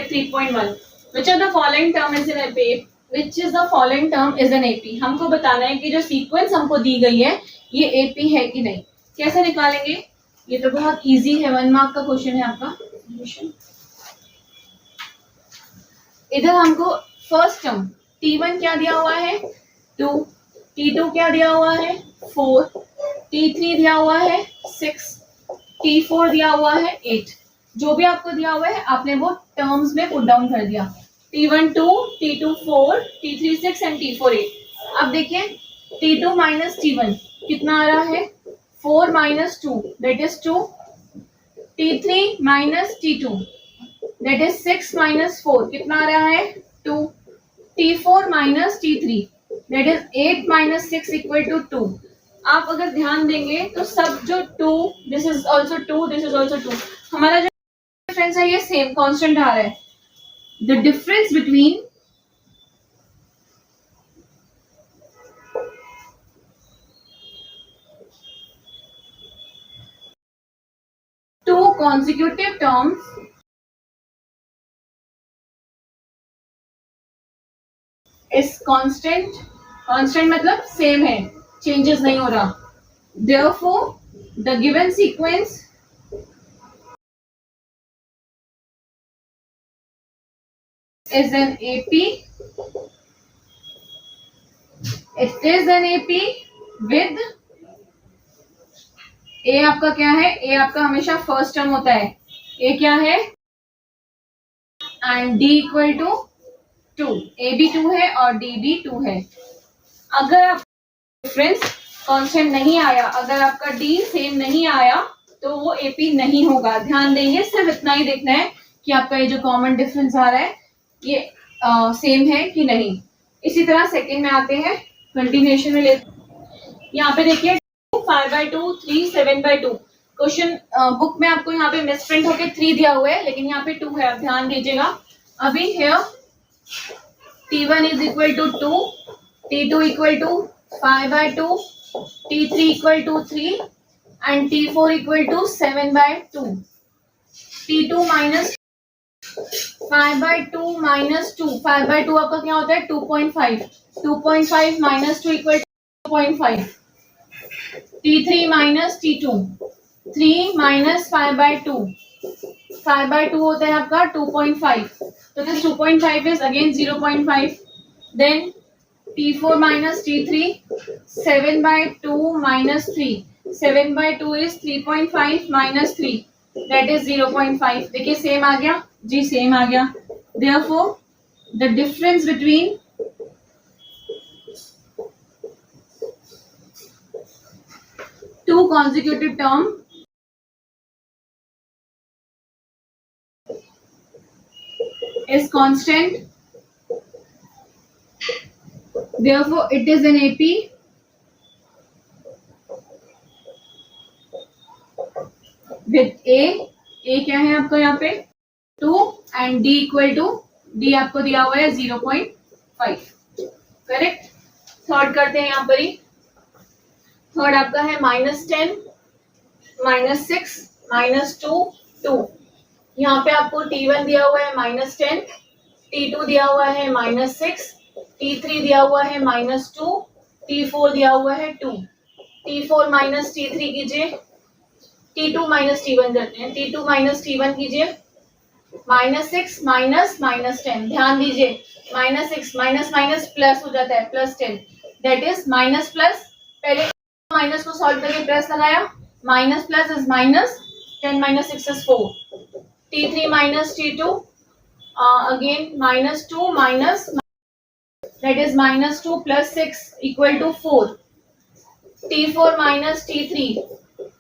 like 3.1. Which of the following term is an AP? Which is the following term is an AP? हमको बताना है कि जो sequence हमको दी गई है ये AP है कि नहीं. कैसे निकालेंगे? ये तो बहुत इजी है, 1 मार्क का क्वेश्चन है आपका. इधर हमको फर्स्ट टर्म T1 क्या दिया हुआ है 2, T2 क्या दिया हुआ है 4, T3 दिया हुआ है 6, T4 दिया हुआ है 8. जो भी आपको दिया हुआ है आपने वो टर्म्स में पुट डाउन कर दिया. T1 2, T2 4, T3 6 and T4 8. अब देखिए T2 माइनस T1 कितना आ रहा है 4 minus 2 that is 2. T3 minus T2 that is 6 minus 4 कितना आ रहा है 2. T4 minus T3 that is 8 minus 6 equal to 2. आप अगर ध्यान देंगे तो सब जो 2 this is also 2 this is also 2. हमारा जो डिफरेंस है ये सेम कांस्टेंट आ रहा है. The difference between two consecutive terms is constant. Constant मतलब सेम है, चेंजेस नहीं हो रहा. Therefore, the given sequence is an AP. It is an AP with A. आपका क्या है? A आपका हमेशा फर्स्ट टर्म होता है. A क्या है? And D equal to 2. A भी 2 है और D भी 2 है. अगर आप डिफरेंस कांस्टेंट नहीं आया, अगर आपका D सेम नहीं आया तो वो AP नहीं होगा. ध्यान देंगे, सिर्फ इतना ही देखना है कि आपका ये जो कॉमन डिफरेंस आ रहा है ये सेम है कि नहीं. इसी तरह सेकंड में आते हैं, कंटिन्यूएशन में लेते हैं. यहाँ पे देखिए 5/2 3 7/2. क्वेश्चन बुक में आपको यहाँ पे मिसप्रिंट होके 3 दिया हुआ है लेकिन यहाँ पे 2 है. आप ध्यान दीजिएगा. अभी here T1 is equal to 2, T2 equal to 5/2, T3 equal to 3 and T4 equal to 7/2. T2 minus 5/2 minus 2. 5/2 आपका क्या होता है 2.5. 2.5 minus 2 equal to 2.5. T3 minus T2. 3 minus 5/2. 5/2 होता है आपका 2.5. So this 2.5 is again 0.5. Then T4 minus T3. 7/2 minus 3. 7/2 is 3.5 minus 3. That is 0.5. देखिए same आ गया जी, same आ गया. Therefore, the difference between two consecutive terms is constant. Therefore, it is an AP. With A क्या है आपका यहाँ पे 2 and D equal to D आपको दिया हुआ है 0.5. करेक्ट. थर्ड करते हैं यहाँ पर ही. थर्ड आपका है -10, -6, -2, 2. यहाँ पे आपको T1 दिया हुआ है -10, T2 दिया हुआ है -6, T3 दिया हुआ है -2, T4 दिया हुआ है 2. T4 माइनस T3 कीजिए, T2 माइनस T1 करते हैं. T2 माइनस T1 कीजिए. -6 माइनस -10. ध्यान दीजिए -6 माइनस माइनस प्लस हो जाता है +10. That is minus plus. पहले माइनस को सॉल्व करके प्लस लगाया. Minus plus is minus. 10 minus 6 is 4. T3 minus T2 again -2 minus that is -2 plus 6 equal to 4. T4 minus T3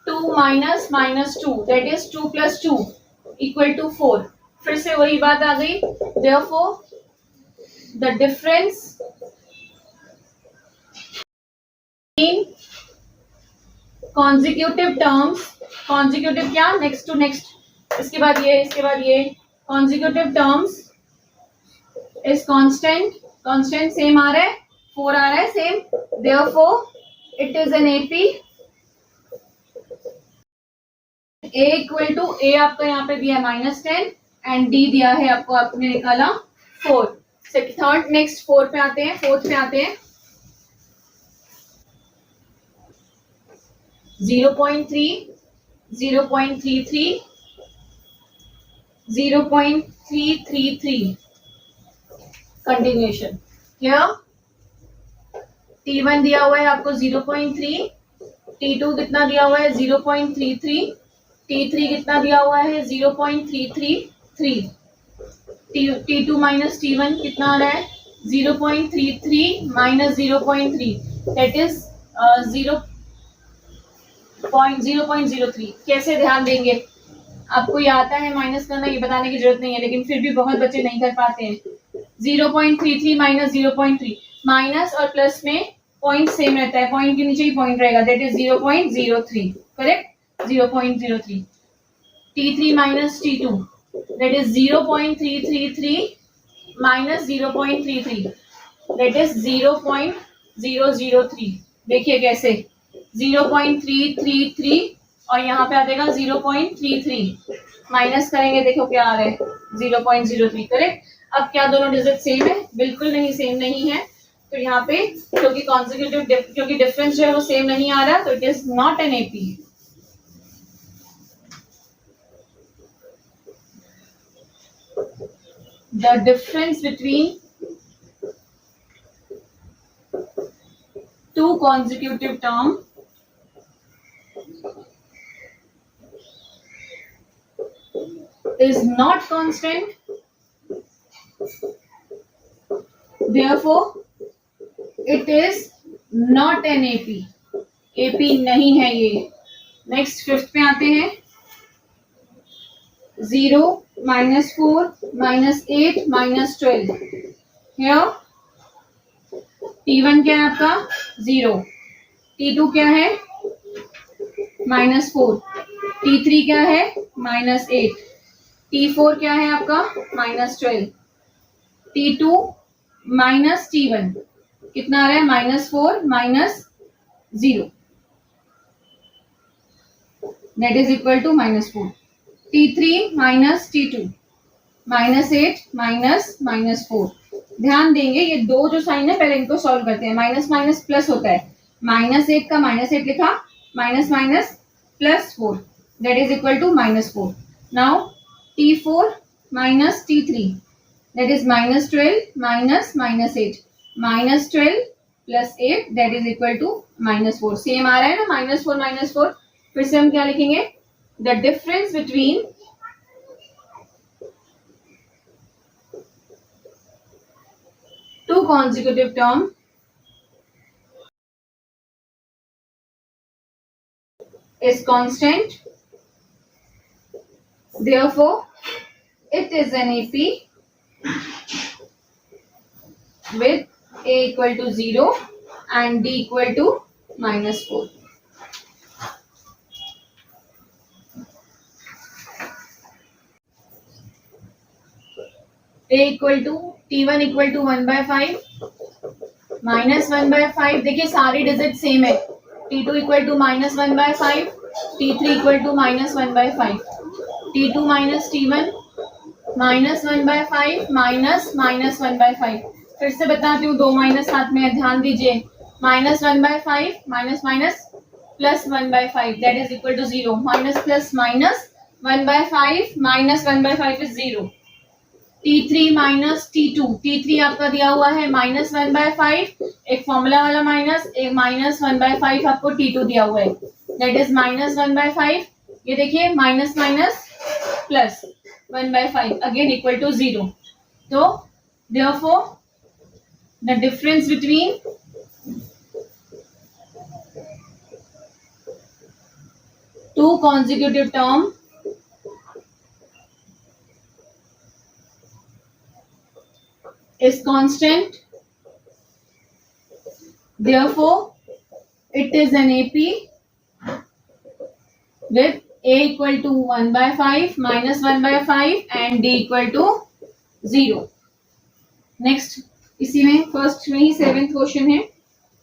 2 minus -2 that is 2 plus 2 equal to 4. फिर से वही बात आ गई. Therefore, the difference in consecutive terms, consecutive क्या next to next, इसके बाद ये, इसके बाद ये, consecutive terms is constant. constant same आ रहा है, 4 आ रहा है same. Therefore, it is an AP. A equal to A आपका यहाँ पे दिया है -10 एंड डी दिया है आपको, आपने निकाला 4। थर्ड नेक्स्ट 4 पे आते हैं, फोर्थ पे आते हैं। 0.3, 0.33, 0.333 कंटिन्यूएशन। क्या T1 दिया हुआ है आपको 0.3, T2 कितना दिया हुआ है 0.33, T3 कितना दिया हुआ है 0.333, T2 माइनस T1 कितना आ रहा है 0.33 माइनस 0.3 दैट इज 0.03। कैसे ध्यान देंगे? आपको ये आता है माइनस करना, ये बताने की जरूरत नहीं है, लेकिन फिर भी बहुत बच्चे नहीं कर पाते हैं। 0.33 माइनस 0.3, माइनस और प्लस में पॉइंट सेम रहता है, पॉइंट के नीचे ही पॉइंट रहेगा, that is 0.03, correct 0.03। T3 minus T2 that is 0.333 minus 0.33 that is 0.003। देखिए कैसे 0.333 और यहाँ पे आ जाएगा 0.33, माइनस करेंगे देखो क्या आ रहा है 0.03, करेक्ट। अब क्या दोनों डिजिट सेम है? बिल्कुल नहीं, सेम नहीं है। तो यहाँ पे क्योंकि कॉन्जिक्यूटिव, क्योंकि डिफरेंस जो है वो सेम नहीं आ रहा, तो it is not an AP. The difference between two consecutive terms is not constant, therefore it is not an AP। AP नहीं है ये। नेक्स्ट फिफ्थ पे आते हैं। 0 minus 4 minus 8 minus 12। Here T1 क्या है आपका 0, T2 क्या है -4, T3 क्या है -8, T4 क्या है आपका -12, T2 माइनस T1 कितना आ रहा है -4 -0 that is equal to -4। T3 minus T2 -8 -4। ध्यान देंगे ये दो जो साइन है पहले इनको सॉल्व करते हैं। माइनस माइनस प्लस होता है, -8 का -8 लिखा, minus minus +4 that is equal to -4। Now T4 minus T3 that is -12 -8 -12 + 8 that is equal to -4। Same आ रहा है ना -4 फिर से हम क्या लिखेंगे? The difference between two consecutive term is constant, therefore it is an AP with A equal to 0 and D equal to -4। A equal to T1 equal to 1/5 -1/5। देखिए सारी डिजिट सेम है। T2 equal to -1/5, T3 equal to -1/5, T2 minus T1 -1/5 -1/5। फिर से बताती हूँ, दो minus साथ में है, ध्यान दीजिए। -1/5 minus minus +1/5 that is equal to 0। Minus plus minus 1/5 -1/5 is 0। T3 minus T2, T3 आपका दिया हुआ है -1/5, एक फॉर्मूला वाला माइनस, एक -1/5 आपको T2 दिया हुआ है दैट इज -1/5। ये देखिए minus minus plus 1/5 again equal to 0। तो therefore the difference between two consecutive term is constant, therefore it is an AP with A equal to 1/5 -1/5 and D equal to 0। Next इसी में first में ही 7th question है।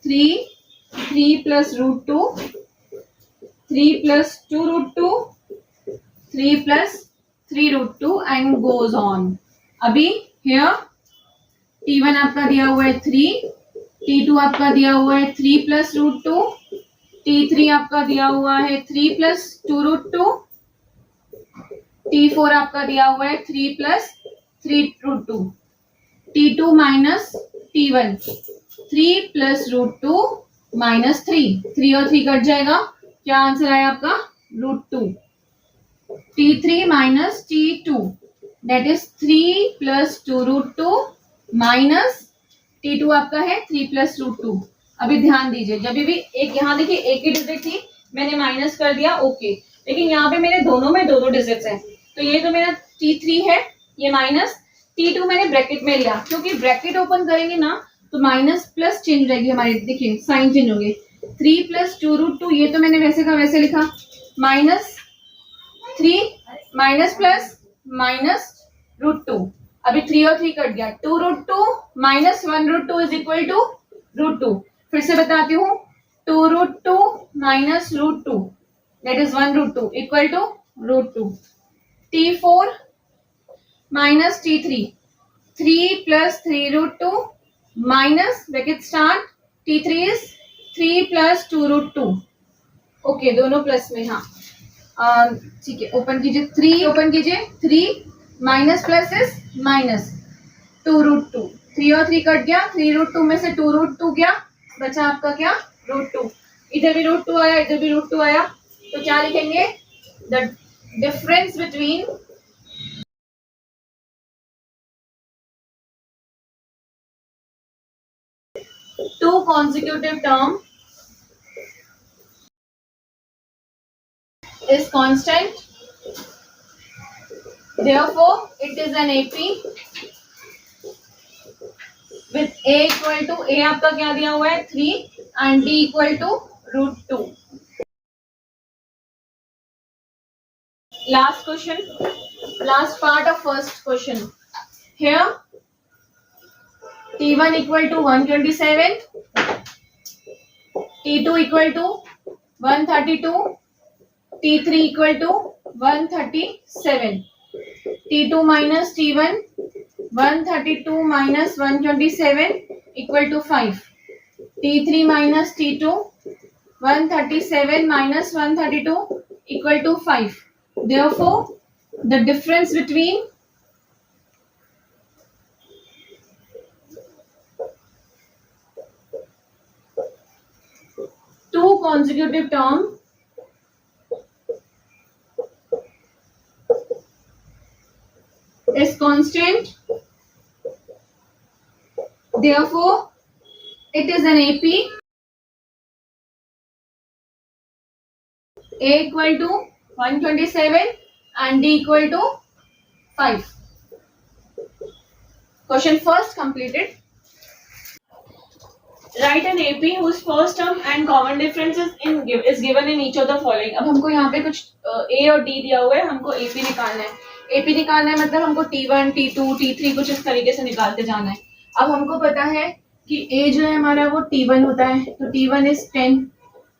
3 + √2, 3 + 2√2, 3 + 3√2 and goes on. अभी here T1 आपका दिया हुआ है 3, T2 आपका दिया हुआ है 3 प्लस √2, T3 आपका दिया हुआ है 3 प्लस 2√2, T4 आपका दिया हुआ है 3 plus 3√2, T2 minus T1 3 plus √2 minus 3 और 3 कट जाएगा. क्या आंसर आया आपका? √2. T3 minus T2 that is 3 plus 2√2 minus T2 आपका है 3 प्लस √2. अभी ध्यान दीजिए, जब भी एक यहाँ देखिए एक ही डिजिट थी, मैंने माइनस कर दिया ओके, लेकिन यहाँ पे मेरे दोनों में दो डिजिट्स हैं, तो ये तो मेरा T3 है, ये माइनस T2 मैंने ब्रैकेट में लिया, क्योंकि ब्रैकेट ओपन करेंगे ना तो माइनस प्लस चेंज रहेगी हमारी. देखिए साइन चेंज होंगे. 3 प्लस 2√2 ये तो मैंने वैसे का वैसे लिखा, माइनस 3 माइनस प्लस माइनस √2. अभी 3 और 3 कट गया. 2√2 माइनस 1√2 इज इक्वल टू √2. फिर से बताती हूँ, 2√2 minus √2 that is 1√2 equal to √2. T4 minus T3 3 plus 3√2 minus bracket start T3 is 3 plus 2√2. Okay, दोनों प्लस में. हाँ ठीक है, ओपन कीजिए. 3 ओपन कीजिए. 3 माइनस प्लस इज माइनस 2√2. 3 और 3 कट गया. 3√2 में से 2√2 गया, बचा आपका क्या? √2. इधर भी √2 आया, इधर भी √2 आया, तो क्या लिखेंगे? The difference between two consecutive term is constant, therefore it is an AP with A equal to, A आपका क्या दिया हुआ है 3 and D equal to √2. Last question, last part of first question. Here T1 equal to 127, T2 equal to 132, T3 equal to 137. T2 minus T1, 132 minus 127 equal to 5. T3 minus T2, 137 minus 132 equal to 5. Therefore, the difference between two consecutive terms is constant, therefore it is an AP. A equal to 127 and D equal to 5. Question first completed. Write an AP whose first term and common difference is given in each of the following. अब हमको यहाँ पे कुछ A और D दिया हुआ है, हमको AP निकालना है. AP निकालना है मतलब हमको T1, T2, T3 कुछ इस तरीके से निकालते जाना है. अब हमको पता है कि A जो है हमारा वो T1 होता है, तो T1 is 10.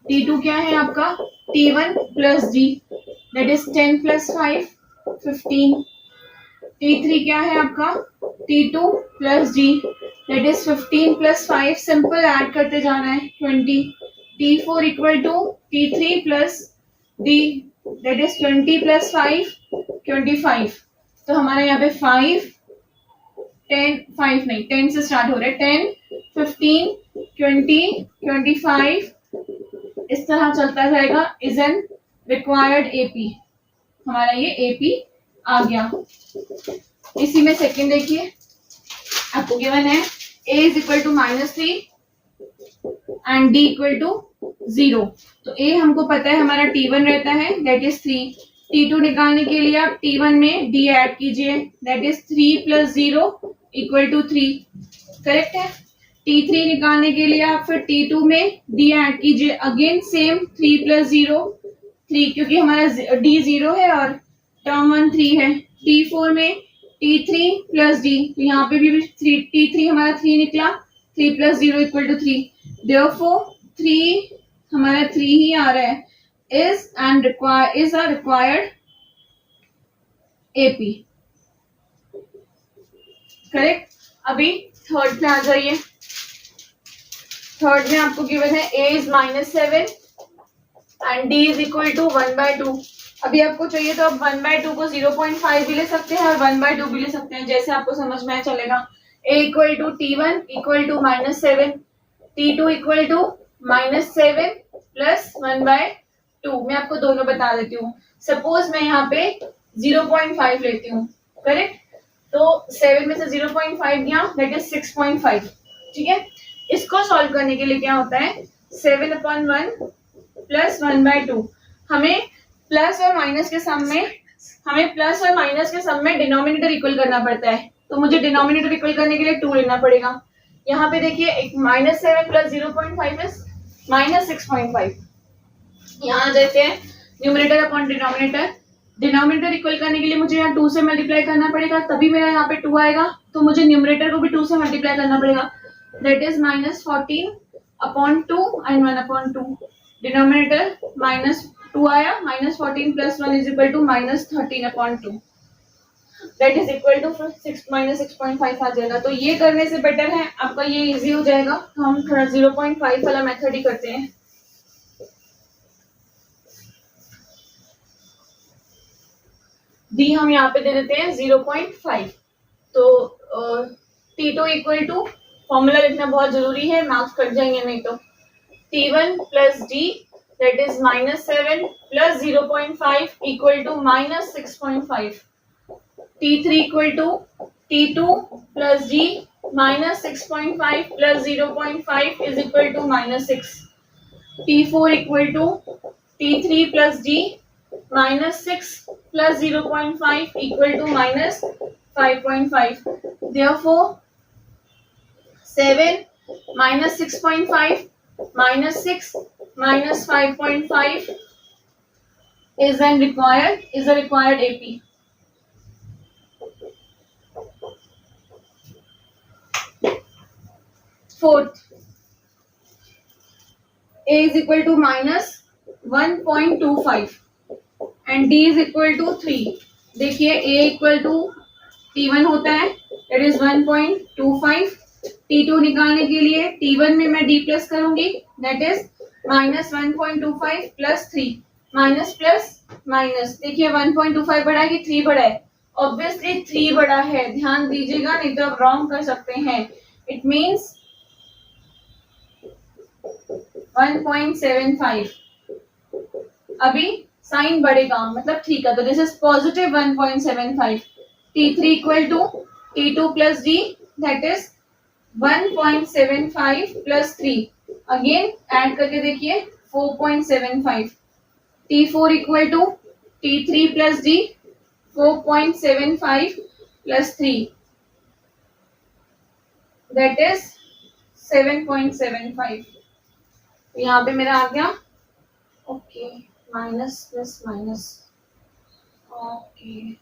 T2 क्या है आपका? T1 plus D that is 10 plus 5 15. T3 क्या है आपका? T2 plus D that is 15 plus 5, simple add करते जाना है 20. T4 equal to T3 plus D that is 20 plus 5 25. तो हमारे यहाँ पे 5 10 5 नहीं 10 से स्टार्ट हो रहा है. 10 15 20 25 इस तरह चलता जाएगा. Is an required AP. हमारा ये AP आ गया. इसी में सेकंड देखिए, आपको गिवन है A is equal to -3 and D equal to 0. तो A हमको पता है हमारा T1 रहता है दैट इज 3. T2 निकालने के लिए आप T1 में D ऐड कीजिए that is 3 plus 0 equal to 3. Correct है. T3 निकालने के लिए आप फिर T2 में D ऐड कीजिए, अगेन सेम 3 प्लस 0 3, क्योंकि हमारा D 0 है और टर्म 1 3 है. T4 में T3 प्लस D, तो यहाँ पे भी T3 हमारा 3 निकला. 3 प्लस 0 इक्वल टू 3. Therefore 3 हमारा 3 ही आ रहा है. is a required AP. Correct. अभी थर्ड पे आ जाइए। थर्ड में आपको गिवन है a is -7 and d is equal to 1/2। अभी आपको चाहिए तो आप 1/2 को 0.5 भी ले सकते हैं और 1/2 भी ले सकते हैं, जैसे आपको समझ में चलेगा। a equal to t1 equal to -7, t2 equal to -7 plus 1/2। मैं आपको दोनों बता देती हूँ। सपोज मैं यहाँ पे 0.5 लेती हूँ, करेक्ट। तो 7 में से 0.5 गया, दैट इज 6.5। ठीक है। इसको सॉल्व करने के लिए क्या होता है, 7/1 प्लस 1/2। हमें प्लस और माइनस के सम में डिनोमिनेटर इक्वल करना पड़ता है। तो मुझे डिनोमिनेटर इक्वल करने के लिए 2 लेना पड़ेगा। यहाँ पे देखिए, एक -7 प्लस 0.5 इज -6.5। यहाँ आ जाते हैं numerator upon denominator. Denominator equal करने के लिए मुझे यहाँ 2 से मल्टीप्लाई करना पड़ेगा, तभी मेरा यहाँ पे 2 आएगा। तो मुझे न्यूमरेटर को भी 2 से मल्टीप्लाई करना पड़ेगा, दैट इज -14/2 एंड 1/2। डिनोमिनेटर -2 आया, -14 plus 1 is equal to -13/2, that is equal to 6 आ जाएगा। तो ये करने से बेटर है आपका ये इजी हो जाएगा। तो हम थोड़ा 0.5 वाला मेथड ही करते हैं। डी हम यहाँ पे दे देते हैं 0.5। तो T2 इक्वल टू, फॉर्मूला लिखना बहुत जरूरी है, मार्क्स कट जाएंगे नहीं तो। T1 plus D that is -7 plus 0.5 equal to -6.5। T3 equal to T2 plus D -6.5 plus 0.5 is equal to -6। T4 equal to T3 plus D -6 plus 0.5 equal to -5.5. Therefore, 7 minus 6.5 minus 6 minus 5.5 is a required AP. Fourth, A is equal to -1.25 and D is equal to 3. देखिए A equal to T1 होता है, that is 1.25। T2 निकालने के लिए T1 में मैं D plus करूंगी, that is -1.25 plus 3। Minus plus minus, देखिए 1.25 बड़ा है कि 3 बड़ा है? ऑब्वियसली 3 बड़ा है, ध्यान दीजिएगा, नहीं तो आप रॉन्ग कर सकते हैं। It means 1.75। अभी साइन बढ़ेगा, मतलब 3 का, तो this is positive 1.75। T3 equal to T2 plus D, that is 1.75 plus 3। Again add करके देखिए 4.75। T4 equal to T3 plus D, 4.75 plus 3, that is 7.75। यहाँ पे मेरा आ गया, okay, minus plus minus, okay,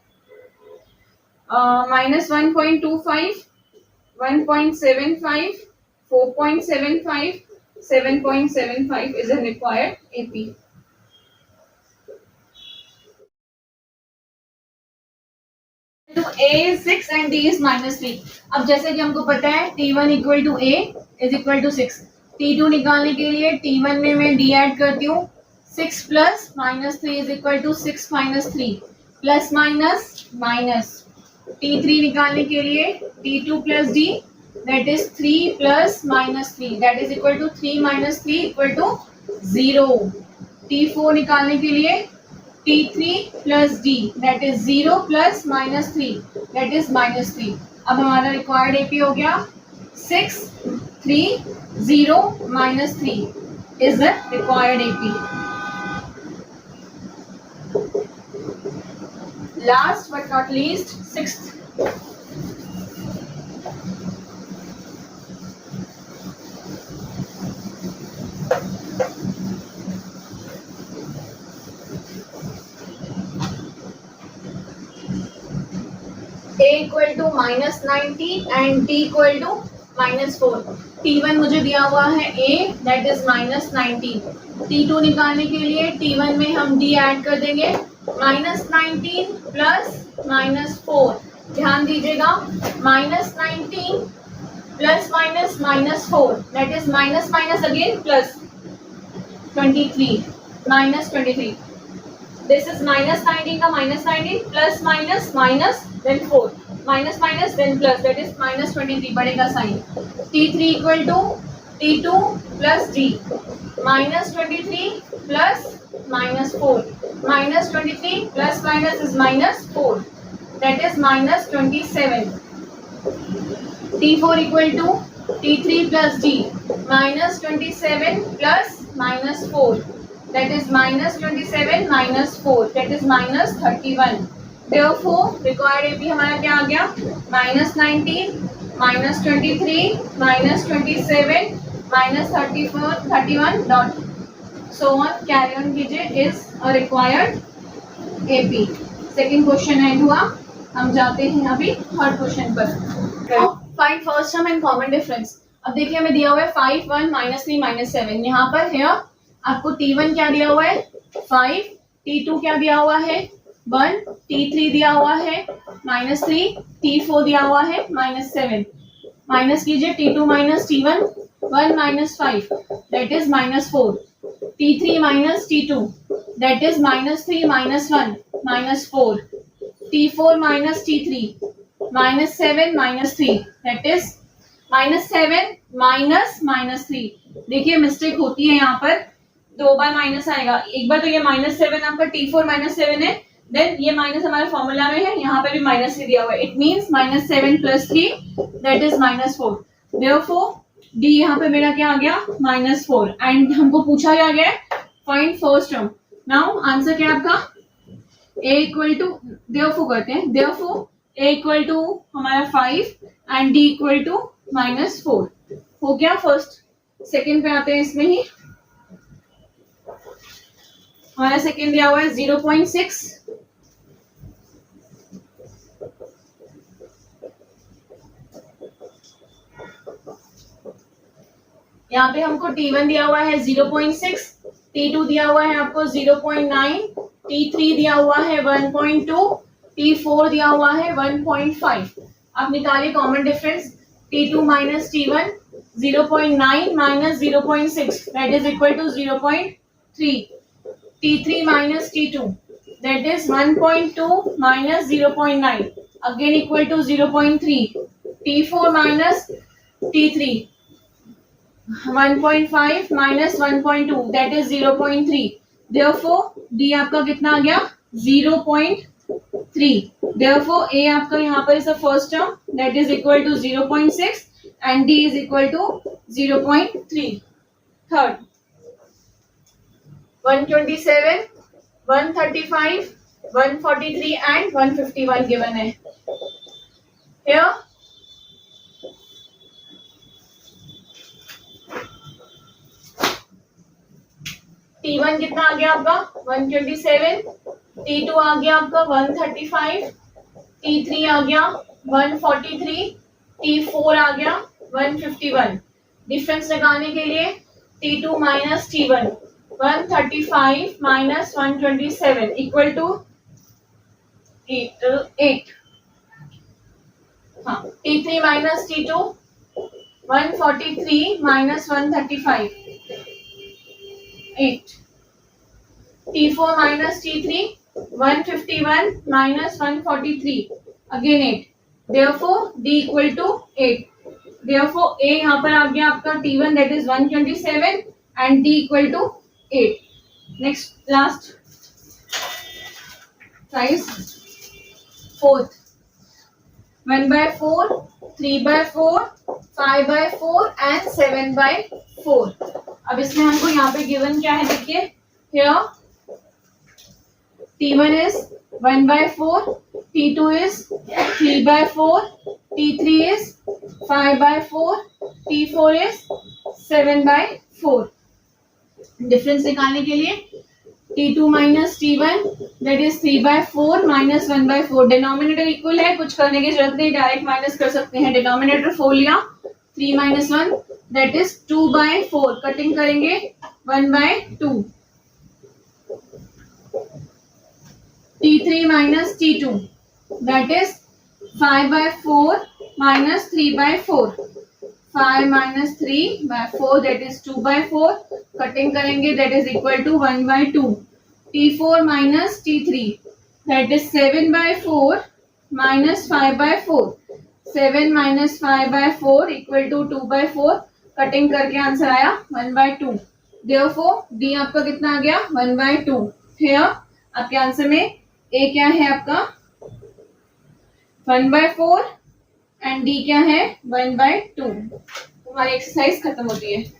-1.25, 1.75, 4.75, 7.75 is a required AP. तो A is 6 and D is -3। अब जैसे कि हमको पता है T1 equal to A is equal to 6। T2 निकालने के लिए T1 में मैं D ऐड करती हूँ, 6 plus -3 is equal to 6 - 3 plus minus minus. T3 निकालने के लिए T2 plus D, that is 3 plus -3, that is equal to 3 - 3 equal to 0। T4 निकालने के लिए T3 plus D, that is 0 plus -3, that is -3। अब हमारा रिक्वायर्ड AP हो गया 6, 3, 0, -3 is the required AP. Last but not least, sixth. A equal to -90 and D equal to -4। T1 मुझे दिया हुआ है A, दैट इज -19। T2 निकालने के लिए T1 में हम D ऐड कर देंगे, -19 प्लस -4, ध्यान दीजिएगा, -19 plus minus -4, that is minus minus again plus 23, -23, this is -19 का -19 plus minus minus then 4, minus minus then plus, that is -23, बढ़ेगा sign. T3 equal to T2 plus D, -23 plus -4, -23 plus minus is -4, that is -27। T4 equal to T3 plus D, -27 plus -4, that is -27 -4, that is -31. Therefore required AP हमारा क्या आ गया, -19 -23 -27 -34 31 dot so on, carry on कीजिए, is a required AP। Second question and हुआ, हम जाते हैं अभी third question पर। Find first term and common difference. अब देखिए हमें दिया हुआ है 5 1 -3 -7, यहाँ पर है आपको T1 क्या दिया हुआ है 5, T2 क्या दिया हुआ है 1, T3 दिया हुआ है -3, T4 दिया हुआ है -7, माइनस कीजिए T2 minus T1, 1 minus 5 that is -4, T3 minus T2 that is -3 minus 1 -4, T4 minus T3 -7 -3 that is -7 minus -3। देखिए मिस्टेक होती है यहाँ पर, दो बार माइनस आएगा, एक बार तो ये -7 आपका T4 -7 है, देन ये माइनस हमारे फॉर्मूला में है, यहाँ पे भी माइनस ही दिया हुआ है, it means -7 + 3 that is -4। Therefore D यहाँ पे मेरा क्या आ गया -4, एंड हमको पूछा क्या गया find first term. Now answer क्या आपका a इक्वल टू, देयरफॉर करते हैं, देयरफॉर a इक्वल टू हमारा 5 एंड d इक्वल टू -4 हो गया। फर्स्ट सेकेंड पे आते हैं, इसमें ही हमारा सेकेंड दिया हुआ है 0.6, यहाँ पे हमको T1 दिया हुआ है 0.6, T2 दिया हुआ है आपको 0.9, T3 दिया हुआ है 1.2, T4 दिया हुआ है 1.5। आप निकालिए common difference, T2 minus T1 0.9 minus 0.6 that is equal to 0.3, T3 minus T2 that is 1.2 minus 0.9 again equal to 0.3, T4 minus T3 1.5 minus 1.2 that is 0.3। Therefore D आपका कितना आ गया 0.3। देयरफॉर ए आपका यहाँ पर is the first term that is equal to 0.6 and D is equal to 0.3। Third 127, 135, 143 and 151 given है। Here T1 कितना आ गया आपका 127, T2 आ गया आपका 135, T3 आ गया 143, T4 आ गया 151। डिफरेंस लगाने के लिए T2 minus T1 135 minus 127 equal to 8। हाँ, T3 minus T2 143 minus 135 8, T4 minus T3 151 minus 143 again 8, therefore D equal to 8। therefore A यहाँ पर आ गया आपका T1 that is 127 and D equal to 8। next last size fourth 1/4, 3/4, 5/4 and 7/4। अब इसमें हमको यहाँ पे गिवन क्या है देखिए, here T1 is 1/4, T2 is 3/4, T3 is 5/4, T4 is 7/4। Difference निकालने के लिए T2 minus T1 that is 3/4 minus 1/4। Denominator equal है, कुछ करने की जरूरत नहीं, डायरेक्ट माइनस कर सकते हैं। डिनोमिनेटर 4 लिया, 3 माइनस 1 दैट इज 2/4, कटिंग करेंगे 1/2। T3 minus T2 that is 5/4 minus 3/4, 5 minus 3/4 that is 2/4, cutting करेंगे that is equal to 1/2, T4 minus T3 that is 7/4 minus 5/4, 7 minus 5/4 equal to 2/4, cutting करके answer आया 1/2। Therefore D आपका कितना आ गया 1/2। Here आपके answer में ए क्या है आपका 1/4 एंड डी क्या है 1/2। हमारी एक्सरसाइज खत्म होती है।